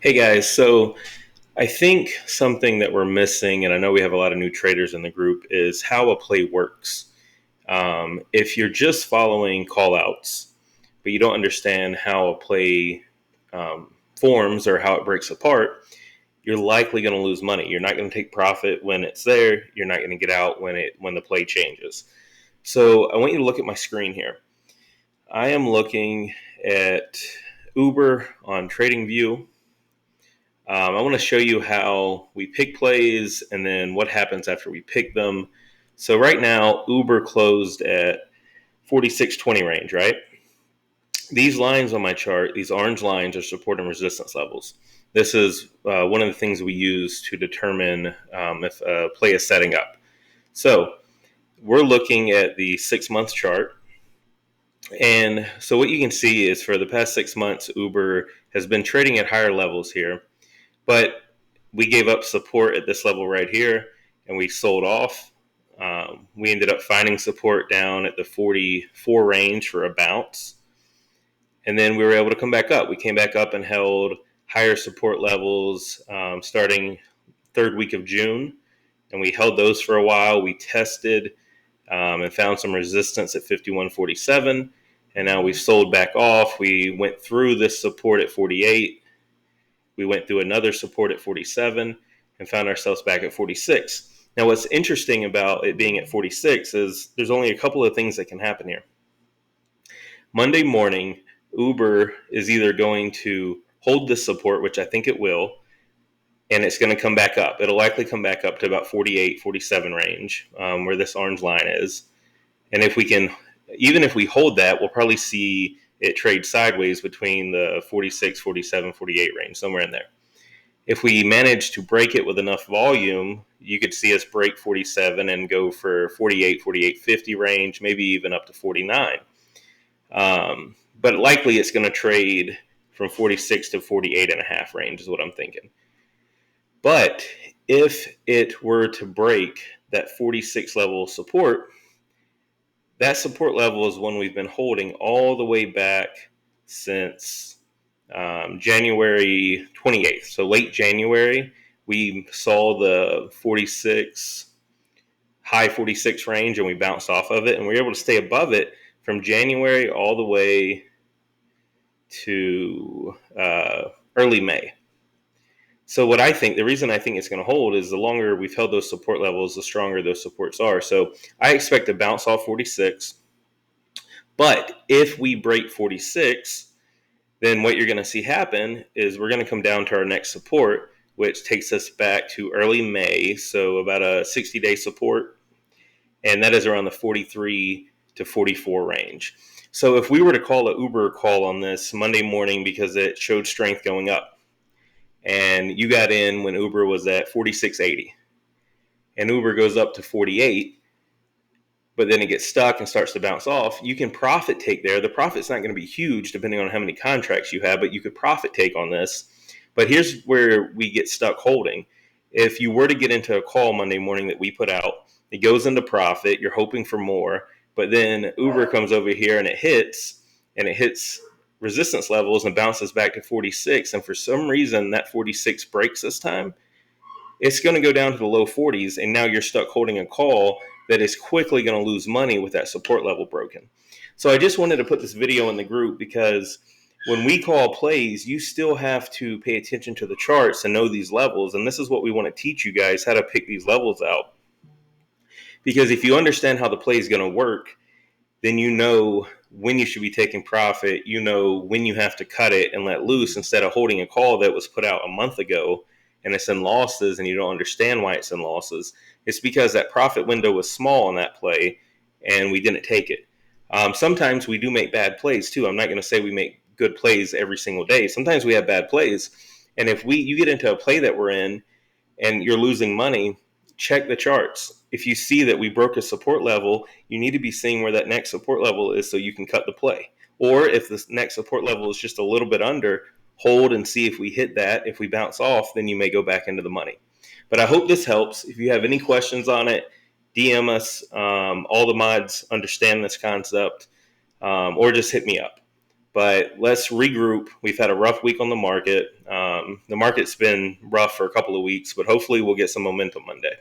Hey guys, so I think something that we're missing, and I know we have a lot of new traders in the group, is how a play works. If you're just following call outs, but you don't understand how a play forms or how it breaks apart, you're likely going to lose money. You're not going to take profit when it's there. You're not going to get out when the play changes. So I want you to look at my screen here. I am looking at Uber on TradingView. I want to show you how we pick plays and then what happens after we pick them. So right now, Uber closed at 46.20 range, right? These lines on my chart, these orange lines, are support and resistance levels. This is one of the things we use to determine if a play is setting up. So we're looking at the 6-month chart. And so what you can see is for the past 6 months, Uber has been trading at higher levels here. But we gave up support at this level right here, and we sold off. We ended up finding support down at the 44 range for a bounce. And then we were able to come back up. We came back up and held higher support levels starting third week of June. And we held those for a while. We tested and found some resistance at 51.47. And now we've sold back off. We went through this support at 48. We went through another support at 47 and found ourselves back at 46. Now, what's interesting about it being at 46 is there's only a couple of things that can happen here. Monday morning, Uber is either going to hold this support, which I think it will, and it's going to come back up. It'll likely come back up to about 48, 47 range, where this orange line is. And even if we hold that, we'll probably see it trade sideways between the 46, 47, 48 range, somewhere in there. If we manage to break it with enough volume, you could see us break 47 and go for 48, 48.50 range, maybe even up to 49. But likely it's going to trade from 46 to 48.5 range is what I'm thinking. But if it were to break that 46 level support, that support level is one we've been holding all the way back since January 28th. So late January, we saw the high 46 range, and we bounced off of it, and we were able to stay above it from January all the way to early May. So the reason I think it's going to hold is the longer we've held those support levels, the stronger those supports are. So I expect to bounce off 46. But if we break 46, then what you're going to see happen is we're going to come down to our next support, which takes us back to early May, so about a 60-day support, and that is around the 43 to 44 range. So if we were to call an Uber call on this Monday morning because it showed strength going up, and you got in when Uber was at 46.80, and Uber goes up to 48, but then it gets stuck and starts to bounce off, you can profit take there. The profit's not going to be huge depending on how many contracts you have, but you could profit take on this. But here's where we get stuck holding. If you were to get into a call Monday morning that we put out, it goes into profit, you're hoping for more, but then Uber comes over here and it hits resistance levels and bounces back to 46. And for some reason, that 46 breaks this time. It's going to go down to the low 40s, and now you're stuck holding a call that is quickly going to lose money with that support level broken. So I just wanted to put this video in the group because when we call plays, you still have to pay attention to the charts and know these levels. And this is what we want to teach you guys, how to pick these levels out. Because if you understand how the play is going to work, then you know when you should be taking profit. You know when you have to cut it and let loose instead of holding a call that was put out a month ago and it's in losses and you don't understand why it's in losses. It's because that profit window was small on that play and we didn't take it. Sometimes we do make bad plays too. I'm not going to say we make good plays every single day. Sometimes we have bad plays. And if you get into a play that we're in and you're losing money, check the charts. If you see that we broke a support level, you need to be seeing where that next support level is so you can cut the play. Or if this next support level is just a little bit under, hold and see if we hit that. If we bounce off, then you may go back into the money. But I hope this helps. If you have any questions on it, DM us. All the mods understand this concept, or just hit me up. But let's regroup. We've had a rough week on the market. The market's been rough for a couple of weeks, but hopefully we'll get some momentum Monday.